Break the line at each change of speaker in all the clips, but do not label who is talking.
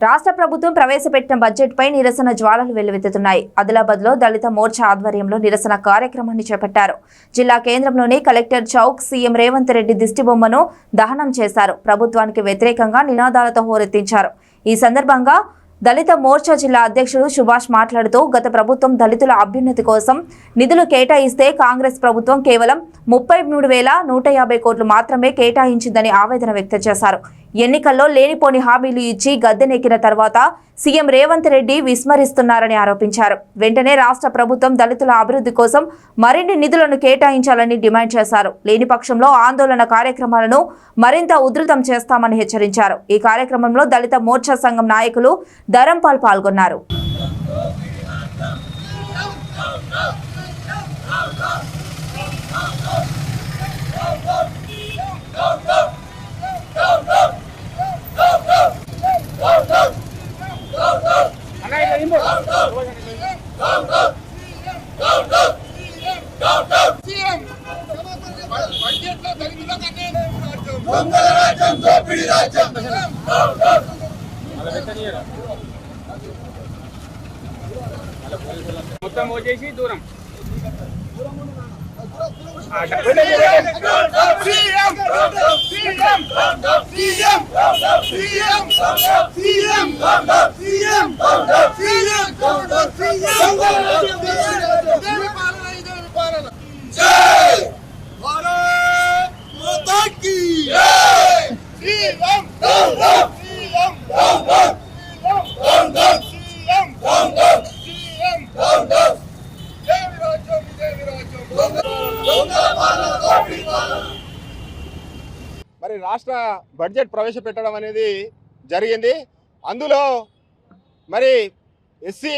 రాష్ట్ర ప్రభుత్వం ప్రవేశపెట్టిన బడ్జెట్పై నిరసన జ్వాలలు వెల్లువెత్తుతున్నాయి. ఆదిలాబాద్లో దళిత మోర్చా ఆధ్వర్యంలో నిరసన కార్యక్రమాన్ని చేపట్టారు. జిల్లా కేంద్రంలోని కలెక్టర్ చౌక్ సీఎం రేవంత్ రెడ్డి దిష్టిబొమ్మను దహనం చేశారు. ప్రభుత్వానికి వ్యతిరేకంగా నినాదాలతో హోరెత్తించారు. ఈ సందర్భంగా దళిత మోర్చా జిల్లా అధ్యక్షుడు సుభాష్ మాట్లాడుతూ, గత ప్రభుత్వం దళితుల అభ్యున్నతి కోసం నిధులు కేటాయిస్తే కాంగ్రెస్ ప్రభుత్వం కేవలం 33,150 కోట్లు మాత్రమే కేటాయించిందని ఆవేదన వ్యక్తం చేశారు. ఎన్నికల్లో లేనిపోని హామీలు ఇచ్చి గద్దెనెక్కిన తర్వాత సీఎం రేవంత్ రెడ్డి విస్మరిస్తున్నారని ఆరోపించారు. వెంటనే రాష్ట్ర ప్రభుత్వం దళితుల అభివృద్ధి కోసం మరిన్ని నిధులను కేటాయించాలని డిమాండ్ చేశారు. లేని పక్షంలో ఆందోళన కార్యక్రమాలను మరింత ఉధృతం చేస్తామని హెచ్చరించారు. ఈ కార్యక్రమంలో దళిత మోర్చా సంఘం నాయకులు ధరంపాల్ పాల్గొన్నారు.
మొత్తం వచ్చేసి దూరం
మరి రాష్ట్ర బడ్జెట్ ప్రవేశపెట్టడం అనేది జరిగింది. అందులో మరి ఎస్సీ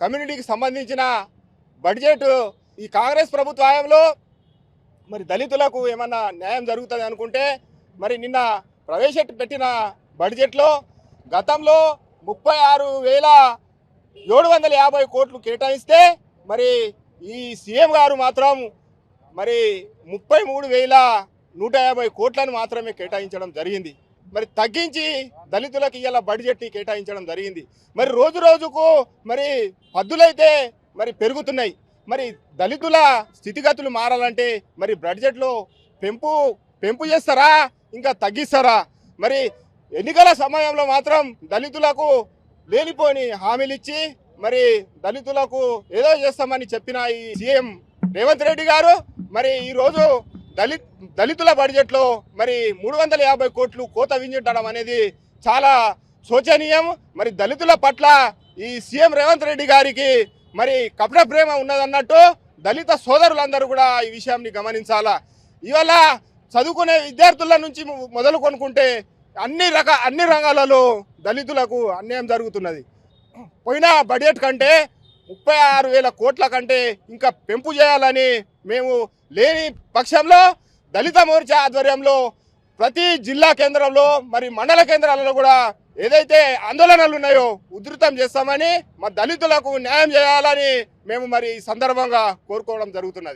కమ్యూనిటీకి సంబంధించిన బడ్జెట్ ఈ కాంగ్రెస్ ప్రభుత్వ హయాంలో మరి దళితులకు ఏమన్నా న్యాయం జరుగుతుంది అనుకుంటే మరి నిన్న ప్రవేశపెట్టిన బడ్జెట్లో గతంలో 36,750 కోట్లు కేటాయిస్తే మరి ఈ సీఎం గారు మాత్రం మరి 33,150 కోట్లను మాత్రమే కేటాయించడం జరిగింది. మరి తగ్గించి దళితులకు ఇవాళ బడ్జెట్ని కేటాయించడం జరిగింది. మరి రోజు రోజుకు మరి పద్దులైతే మరి పెరుగుతున్నాయి. మరి దళితుల స్థితిగతులు మారాలంటే మరి బడ్జెట్లో పెంపు చేస్తారా, ఇంకా తగ్గిస్తారా? మరి ఎన్నికల సమయంలో మాత్రం దళితులకు లేనిపోని హామీలు ఇచ్చి మరి దళితులకు ఏదో చేస్తామని చెప్పిన ఈ సీఎం రేవంత్ రెడ్డి గారు మరి ఈరోజు దళితుల బడ్జెట్లో మరి 350 కోట్లు కోత వింజడం అనేది చాలా శోచనీయం. మరి దళితుల పట్ల ఈ సీఎం రేవంత్ రెడ్డి గారికి మరి కపట ప్రేమ ఉన్నదన్నట్టు దళిత సోదరులందరూ కూడా ఈ విషయాన్ని గమనించాలా. ఇవాళ చదువుకునే విద్యార్థుల నుంచి మొదలు కొనుక్కుంటే అన్ని రంగాలలో దళితులకు అన్యాయం జరుగుతున్నది. పోయిన బడ్జెట్ కంటే 36,000 కోట్ల కంటే ఇంకా పెంపు చేయాలని మేము లేని పక్షంలో దళిత మోర్చా ఆధ్వర్యంలో ప్రతి జిల్లా కేంద్రంలో మరి మండల కేంద్రాలలో కూడా ఏదైతే ఆందోళనలు ఉన్నాయో ఉధృతం చేస్తామని మా దళితులకు న్యాయం చేయాలని మేము మరి ఈ సందర్భంగా కోరుకోవడం జరుగుతున్నది.